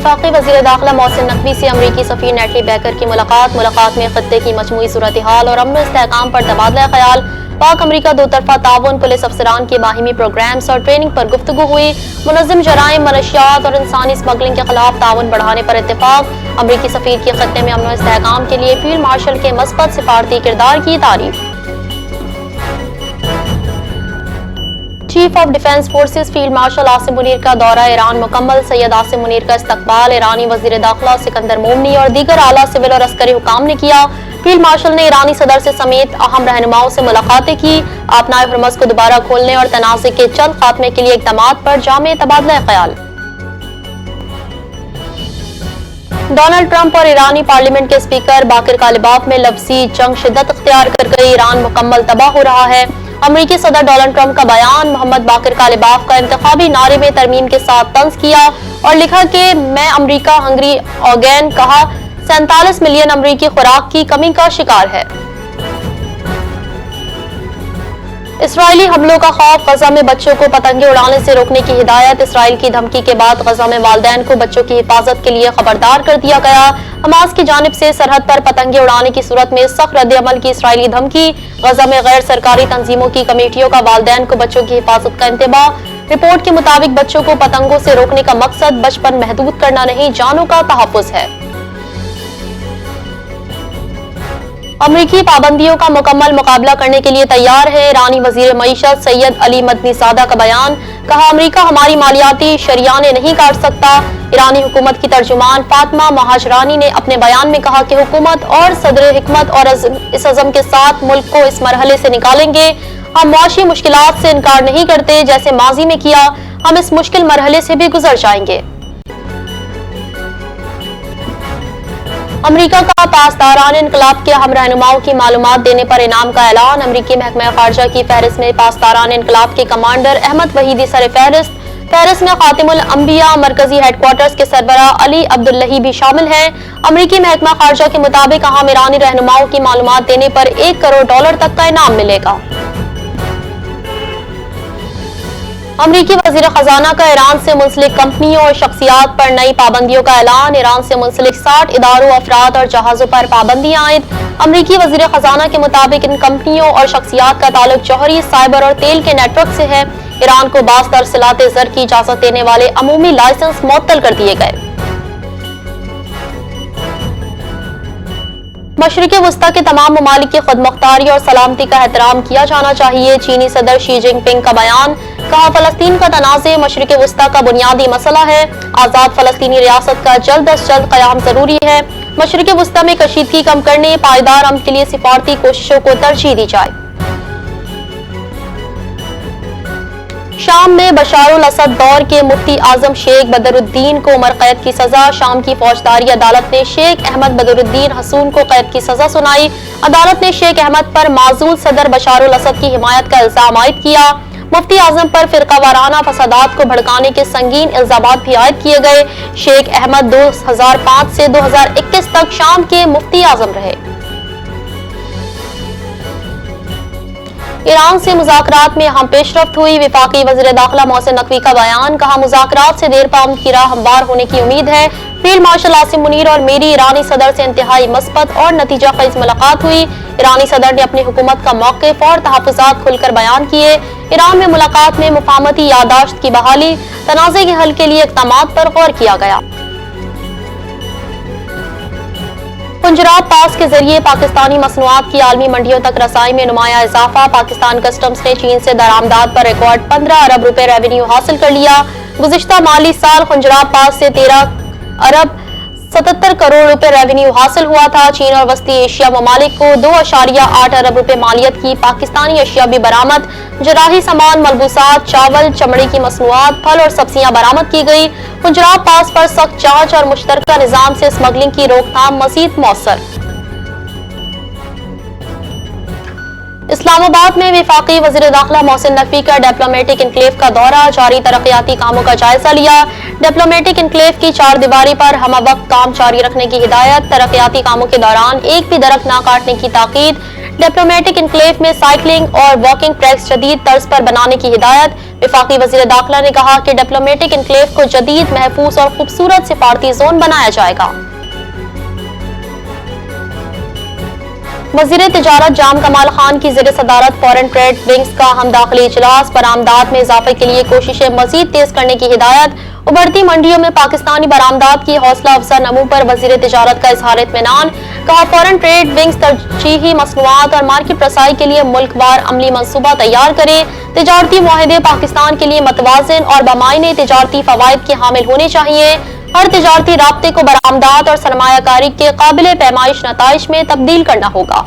वफाकी वज़ीर दाखिला मोहसिन नकवी से अमरीकी सफ़ीर नेटली बैकर की मुलाकात में खत्ते की मजमूई सूरत-ए-हाल और अमन इस्तेहकाम पर तबादला ख्याल, पाक अमरीका दो तरफा ताउन, पुलिस अफसरान के बाहिमी प्रोग्राम्स और ट्रेनिंग पर गुफ्तगू हुई। मुनज़्ज़म जराइम, मनशियात और इंसानी स्मगलिंग के खिलाफ ताउन बढ़ाने पर इत्तेफाक। अमरीकी सफ़ीर की खत्ते में अमन और इस्तेहकाम के लिए फील्ड मार्शल के मस्बत सिफारती किरदार की तारीफ। Chief of defence forces field marshal Asim Munir का दौरा ईरान मुकम्मल। सैयद आसिम मुनीर का इस्तकबाल ईरानी वज़ीर दाखिला सिकंदर मोमनी और दीगर आला सिविल और अस्करी हुकाम ने किया। फील्ड मार्शल ने ईरानी सदर से समेत अहम रहनुमाओं से मुलाकातें की। आपनाए हरमज़ को दोबारा खोलने और तनाज़े के जल्द खात्मे के लिए इक़दामात पर जामे तबादला ख्याल। डोनाल्ड ट्रंप और ईरानी पार्लियामेंट के स्पीकर बाकिर कालिबाफ में लफ्ज़ी जंग शिद्दत इख्तियार कर गई। ईरान मुकम्मल तबाह हो रहा है। अमरीकी सदर डोनाल्ड ट्रंप का बयान। मोहम्मद बाकिर कालिबाफ का इंतखाबी नारे में तरमीम के साथ तंज किया और लिखा कि मैं अमरीका हंगरी ऑर्गेन कहा 47 मिलियन अमरीकी खुराक की कमी का शिकार है। इसराइली हमलों का खौफ, गजा में बच्चों को पतंगे उड़ाने से रोकने की हिदायत। इसराइल की धमकी के बाद गजा में वालिदैन को बच्चों की हिफाजत के लिए खबरदार कर दिया गया। हमास की जानिब से सरहद पर पतंगे उड़ाने की सूरत में सख्त रद्द अमल की इसराइली धमकी। गजा में गैर सरकारी तंजीमों की कमेटियों का वालिदैन को बच्चों की हिफाजत का इंतबाह। रिपोर्ट के मुताबिक बच्चों को पतंगों से रोकने का मकसद बचपन महदूद करना नहीं, जानों का तहफ़्फ़ुज़ है। अमरीकी पाबंदियों का मुकम्मल मुकाबला करने के लिए तैयार है। ईरानी वजीर मईशत सैयद अली मदनी सादा का बयान। कहा, अमरीका हमारी मालियाती शरियाने नहीं काट सकता। ईरानी हुकूमत की तर्जुमान फातिमा महाजरानी ने अपने बयान में कहा कि हुकूमत और सदर हिकमत और इस अज़म के साथ मुल्क को इस मरहले से निकालेंगे। हम मुआशी मुश्किलात से इनकार नहीं करते, जैसे माजी में किया। हम इस मुश्किल मरहले से भी गुजर जाएंगे। अमरीका का पासदारान इनकलाब के अहम रहनुमाओं की मालूमात देने पर इनाम का ऐलान। अमरीकी महकमा खारजा की फहरिस्त में पासदारान इनकलाब के कमांडर अहमद वहीदी सर फहरिस्त में खातिमुल अंबिया मरकजी हेडक्वार्टर्स के सरबराह अली अब्दुल्लही भी शामिल हैं। अमरीकी महकमा खारजा के मुताबिक अहम ईरानी रहनुमाओं की मालूमात देने पर $1 करोड़ तक का इनाम मिलेगा। अमरीकी वजीर खजाना का ईरान से मुंसलिक कंपनियों और शख्सियात पर नई पाबंदियों का ऐलान। ईरान से मुंसलिक 60 इदारों, अफराद और जहाजों पर पाबंदियां आयद। अमरीकी वजीर खजाना के मुताबिक इन कंपनियों और शख्सियात का ताल्लुक जौहरी, साइबर और तेल के नेटवर्क से है। ईरान को बाज़ तरसीलात ज़र की इजाजत देने वाले अमूमी लाइसेंस मुअत्तल कर दिए गए। मशरिक़ वस्ता के तमाम ममालिक की खुदमुख्तारी और सलामती का एहतराम किया जाना चाहिए। चीनी सदर शी जिनपिंग का बयान। कहा, फलस्तीन का तनाज़े मशरिक़ वस्ता का बुनियादी मसला है। आज़ाद फलस्तीनी रियासत का जल्द अज जल्द क़याम जरूरी है। मशरिक़ वस्ता में कशीदगी कम करने, पायदार अमन के लिए सिफारती कोशिशों को तरजीह दी जाए। शाम में बशारुल असद दौर के मुफ्ती आजम शेख बदरुद्दीन को उम्र कैद की सजा। शाम की फौजदारी अदालत ने शेख अहमद बदरुद्दीन हसून को कैद की सजा सुनाई। अदालत ने शेख अहमद पर माजूल सदर बशारुल असद की हिमायत का इल्जाम आयद किया। मुफ्ती आजम पर फिरकावाराना फसादात को भड़काने के संगीन इल्जामात भी आयद किए गए। शेख अहमद 2005 से 2021 तक शाम के मुफ्ती आजम रहे। ईरान से मुज़ाकरात में अहम पेशरफ्त हुई। वफाकी वज़ीर दाखिला मोहसिन नकवी का बयान। कहा, मुज़ाकरात से देर पाउंड की राह हमवार होने की उम्मीद है। फील्ड मार्शल आसिम मुनीर और मेरी ईरानी सदर से इंतहाई मस्बत और नतीजा ख़ेज़ मुलाकात हुई। ईरानी सदर ने अपनी हुकूमत का मौक़िफ़ और तहफ़्फ़ुज़ात खुलकर बयान किए। ईरान में मुलाकात में मुफ़ाहमती यादाश्त की बहाली, तनाज़े के हल के लिए इक़दामात पर गौर किया गया। पंजराब पास के जरिए पाकिस्तानी मसनूआत की आलमी मंडियों तक रसाई में नुमाया इजाफा। पाकिस्तान कस्टम्स ने चीन से दरामदात पर रिकॉर्ड 15 अरब रुपए रेवेन्यू हासिल कर लिया। गुज़िश्ता माली साल पंजराब पास से 13 अरब 77 करोड़ रुपए रेवेन्यू हासिल हुआ था। चीन और वस्ती एशिया ममालिक को 2.8 अरब रुपए मालियत की पाकिस्तानी अशिया भी बरामद। जराही सामान, मलबूसात, चावल, चमड़ी की मसनूआत, फल और सब्जियां बरामद की गई। पंजराब पास पर सख्त जांच और मुश्तरका निजाम से स्मगलिंग की रोकथाम मजीद मौसर। इस्लामाबाद में वफाकी वज़ीर दाखिला मोहसिन नकवी का डिप्लोमेटिक इनक्लेव का दौरा। जारी तरक्याती कामों का जायजा लिया। डिप्लोमेटिक इनक्लेव की 4 दीवारी पर हमवक्त काम जारी रखने की हिदायत। तरक्याती कामों के दौरान एक भी दरख्त न काटने की ताकीद। डिप्लोमेटिक इनक्लेव में साइकिलिंग और वॉकिंग ट्रैक्स जदीद तर्ज पर बनाने की हिदायत। वफाकी वजीर दाखिला ने कहा कि डिप्लोमेटिक एनक्लेव को जदीद, महफूज और खूबसूरत सिफारती जोन बनाया जाएगा। वजीर तिजारत जाम कमाल खान की ज़ेर सदारत फॉरेन ट्रेड विंग्स का हम दाखिली इजलास, बरामदात में इजाफे के लिए कोशिशें मजीद तेज करने की हिदायत। उभरती मंडियों में पाकिस्तानी बरामदात की हौसला अफजा नमू पर वजीर तिजारत का इजहार इत्मीनान। कहा, फॉरेन ट्रेड विंग्स तरजीही मसनूआत और मार्केट रसाई के लिए मुल्कवार अमली मंसूबा तैयार करे। तिजारती मुआहदे पाकिस्तान के लिए मतवाज़िन और बमायने तिजारती फवाइद के हामिल होने चाहिए। हर तिजारती राब्ते को बरामदात और सरमायाकारी के काबिल पैमाइश नताइज में तब्दील करना होगा।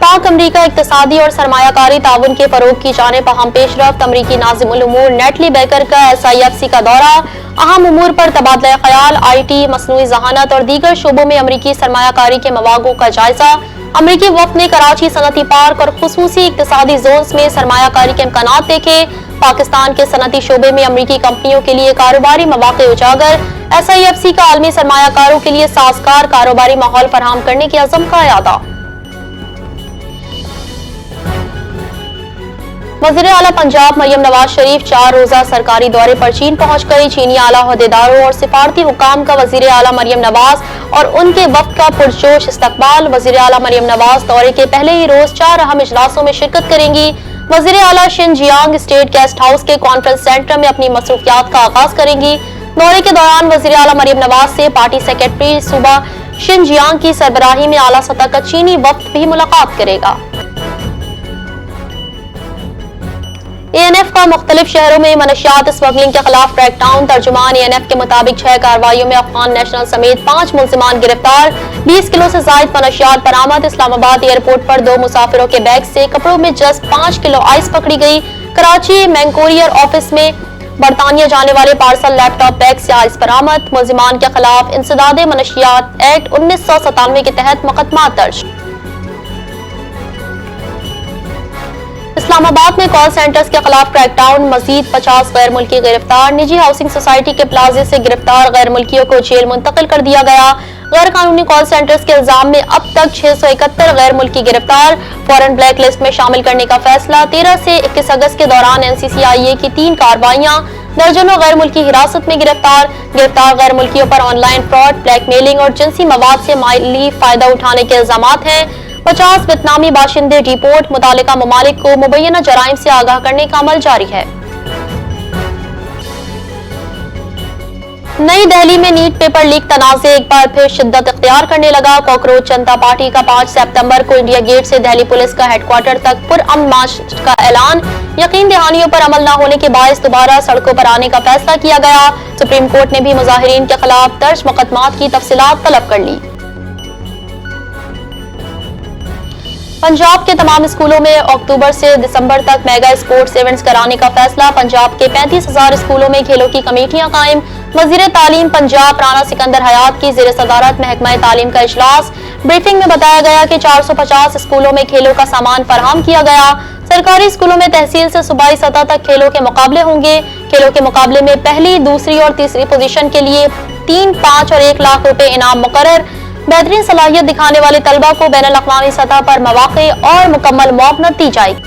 पाक अमरीका इक्तिसादी और सरमायाकारी ताउन के फरोग की जानिब अहम पेशरफ्त। अमरीकी नाज़िमुल उमूर नेटली बेकर का SIFC का दौरा, अहम उमूर पर तबादला ख्याल, IT, मसनूई ज़हानत और दीगर शोबों में अमरीकी सरमायाकारी के मवाक़ों का जायजा। अमरीकी वफ़द ने कराची सनती पार्क और खुसूसी इक्तिसादी जोन्स में सरमायाकारी के इम्कानात देखे। पाकिस्तान के सनती शोबे में अमरीकी कंपनियों के लिए कारोबारी मौक़े उजागर। SIFC का आलमी सरमायाकारों के लिए साजगार कारोबारी माहौल फराहम करने के अज़म का इरादा। वज़ीर आला पंजाब मरियम नवाज शरीफ 4 रोज़ा सरकारी दौरे पर चीन पहुंच गई। चीनी आला ओहदेदारों और सिफारती हुकाम का वज़ीर आला मरियम नवाज और उनके वफ़द का पुरजोश इस्तकबाल। वज़ीर आला मरियम नवाज दौरे के पहले ही रोज 4 अहम इजलासों में शिरकत करेंगी। वज़ीर आला शिनजियांग स्टेट गेस्ट हाउस के कॉन्फ्रेंस सेंटर में अपनी मसरूफियात का आगाज करेंगी। दौरे के दौरान वज़ीर आला मरियम नवाज से पार्टी सेक्रेटरी सूबा शिनजियांग की सरबराही में आला सतह का चीनी वफ़द भी मुलाकात करेगा। ANF का मुख्तलिफ शहरों में मनशियात स्मगलिंग के खिलाफ क्रैकडाउन। तर्जुमान ANF के मुताबिक 6 कार्रवाइयों में अफगान नेशनल समेत 5 मुल्जिमान गिरफ्तार। 20 किलो से जायद मनशियात बरामद। इस्लामाबाद एयरपोर्ट पर 2 मुसाफिरों के बैग से कपड़ों में जस्ट 5 किलो आइस पकड़ी गई। कराची मैंकोरियर ऑफिस में बरतानिया जाने वाले पार्सल लैपटॉप बैग से आइस बरामद। मुल्जिमान के खिलाफ इंसदादे मनशियात एक्ट 1997 के तहत मुकदमा दर्ज। इस्लामाबाद में कॉल सेंटर्स के खिलाफ क्रैकडाउन। मजीद 50 गैर मुल्की गिरफ्तार। निजी हाउसिंग सोसाइटी के प्लाजे से गिरफ्तार गैर मुल्कियों को जेल मुंतकिल कर दिया गया। गैर कानूनी कॉल सेंटर्स के इल्जाम में अब तक 671 गैर मुल्की गिरफ्तार। फॉरेन ब्लैक लिस्ट में शामिल करने का फैसला। 13 से 21 अगस्त के दौरान NCCIA की 3 कार्रवाइयां। दर्जनों गैर मुल्की हिरासत में गिरफ्तार। गिरफ्तार गैर मुल्कियों पर ऑनलाइन फ्रॉड, ब्लैकमेलिंग और जिनसी मवाद से माली फायदा उठाने के इल्जामात हैं। 50 वियतनामी बाशिंदे डिपोर्ट। मुतालिका ममालिक को मुबैना जराइम से आगाह करने का अमल जारी है। नई दिल्ली में नीट पेपर लीक तनाज़े एक बार फिर शिद्दत इख्तियार करने लगा। कॉकरोच जनता पार्टी का 5 सितंबर को इंडिया गेट से दिल्ली पुलिस का हेडक्वार्टर तक पुरअमन मार्च का ऐलान। यकीन दहानियों पर अमल न होने के बायस दोबारा सड़कों पर आने का फैसला किया गया। सुप्रीम कोर्ट ने भी मुजाहिरीन के खिलाफ दर्ज मुकदमात की तफसीलात तलब कर ली। पंजाब के तमाम स्कूलों में अक्टूबर से दिसंबर तक मेगा स्पोर्ट्स इवेंट्स कराने का फैसला। पंजाब के 35,000 स्कूलों में खेलों की कमेटियां कायम। वजीर तालीम पंजाब राना सिकंदर हयात की ज़ेर सदारत महकमा तालीम का इजलास। ब्रीफिंग में बताया गया कि 450 स्कूलों में खेलों का सामान फराहम किया गया। सरकारी स्कूलों में तहसील से सूबाई सतह तक खेलों के मुकाबले होंगे। खेलों के मुकाबले में पहली, दूसरी और तीसरी पोजीशन के लिए 3, 5 और 1 लाख रुपए इनाम मुकर्रर। बेहतरीन सलाहियत दिखाने वाले तलबा को बैनुल अक़वामी सतह पर मौक़े और मुकम्मल मुआवनत दी जाएगी।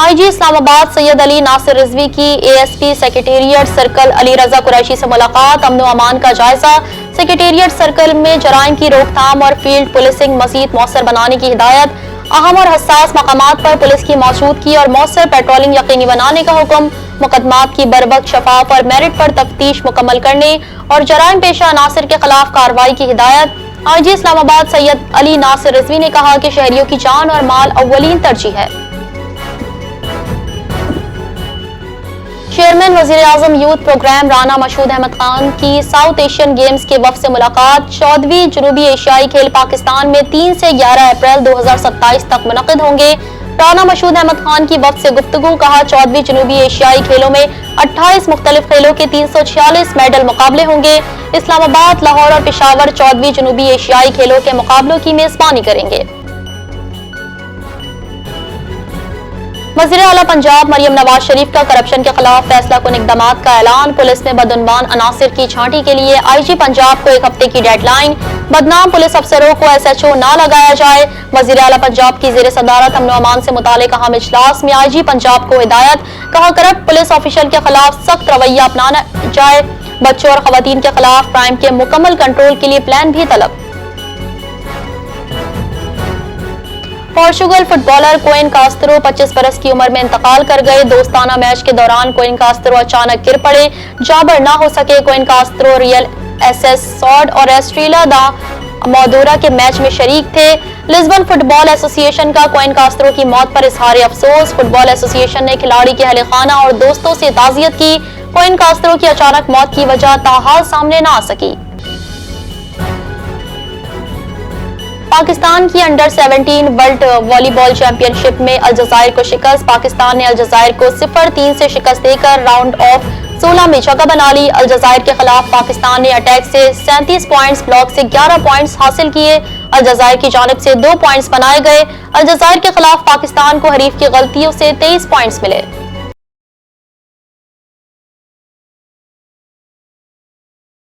IG इस्लामाबाद सैयद अली नासिर रिजवी की ASP सेक्रेटेरिएट सर्कल अली रजा कुरैशी से मुलाकात। अमन व अमान का जायजा। सेक्रेटेरिएट सर्कल में जराइम की रोकथाम और फील्ड पुलिसिंग मजीद मौसर बनाने की हिदायत। अहम और हसास मकामात पर पुलिस की मौजूदगी और मौसर पेट्रोलिंग यकीनी बनाने का हुक्म। मुकदमात की बरवक्त, शफाफ और मेरिट पर तफ्तीश मुकम्मल करने और जराइम पेशा अनासिर के खिलाफ कार्रवाई की हिदायत। IG इस्लामाबाद सैयद अली नासिर रिजवी ने कहा कि शहरियों की जान और माल अव्वलीन तरजीह है। चेयरमैन वजीर आजम यूथ प्रोग्राम राना मशहूद अहमद खान की साउथ एशियन गेम्स के वफ़द से मुलाकात। 14वीं जनूबी एशियाई खेल पाकिस्तान में 3 से 11 अप्रैल 2027 तक मुनक़िद होंगे। राना मशहूद अहमद खान की वफ़द से गुफ्तगू। कहा, 14वीं जनूबी एशियाई खेलों में 28 मुख्तलिफ खेलों के 346 मेडल मुकाबले होंगे। इस्लामाबाद, लाहौर और पेशावर 14वीं जनूबी एशियाई खेलों के मुकाबलों की मेजबानी करेंगे। वज़ीर आला पंजाब मरियम नवाज शरीफ का करप्शन के खिलाफ फैसला कुन इक़दामात का ऐलान। पुलिस में बदउनवान अनासिर की छांटी के लिए IG पंजाब को 1 हफ्ते की डेडलाइन। बदनाम पुलिस अफसरों को SHO ना लगाया जाए। वज़ीर आला पंजाब की ज़ेर सदारत अमन अमान से मुतालिक अहम इजलास में IG पंजाब को हिदायत। कहा करप्ट पुलिस ऑफिशियल के खिलाफ सख्त रवैया अपनाना जाए। बच्चों और खवातीन के खिलाफ क्राइम के मुकम्मल कंट्रोल के लिए प्लान भी तलब। पोर्चुगल फुटबॉलर कोइन कास्त्रो 25 बरस की उम्र में इंतकाल कर गए। दोस्ताना मैच के दौरान कोइन कास्त्रो अचानक गिर पड़े, जाबर ना हो सके। Coin Castro real SS sawed और एस्ट्रेला दा मौदूरा के मैच में शरीक थे। लिस्बन फुटबॉल एसोसिएशन का कोइन कास्त्रो की मौत पर इजहार अफसोस। फुटबॉल एसोसिएशन ने खिलाड़ी के अहले खाना और दोस्तों से ताज़ियत की। कोइन कास्त्रो की अचानक मौत की वजह ताहाल सामने ना आ सकी। पाकिस्तान की अंडर 17 वर्ल्ड वॉलीबॉल चैंपियनशिप में अलजायर को शिकस्त। पाकिस्तान ने अलजायर को 0-3 से शिकस्त देकर राउंड ऑफ 16 में जगह बना ली। अलजायर के खिलाफ पाकिस्तान ने अटैक से 37 पॉइंट्स, ब्लॉक से 11 पॉइंट्स हासिल किए। अलजायर की जानिब से 2 पॉइंट्स बनाए गए। अलजायर के खिलाफ पाकिस्तान को हरीफ की गलतियों से 23 पॉइंट्स मिले।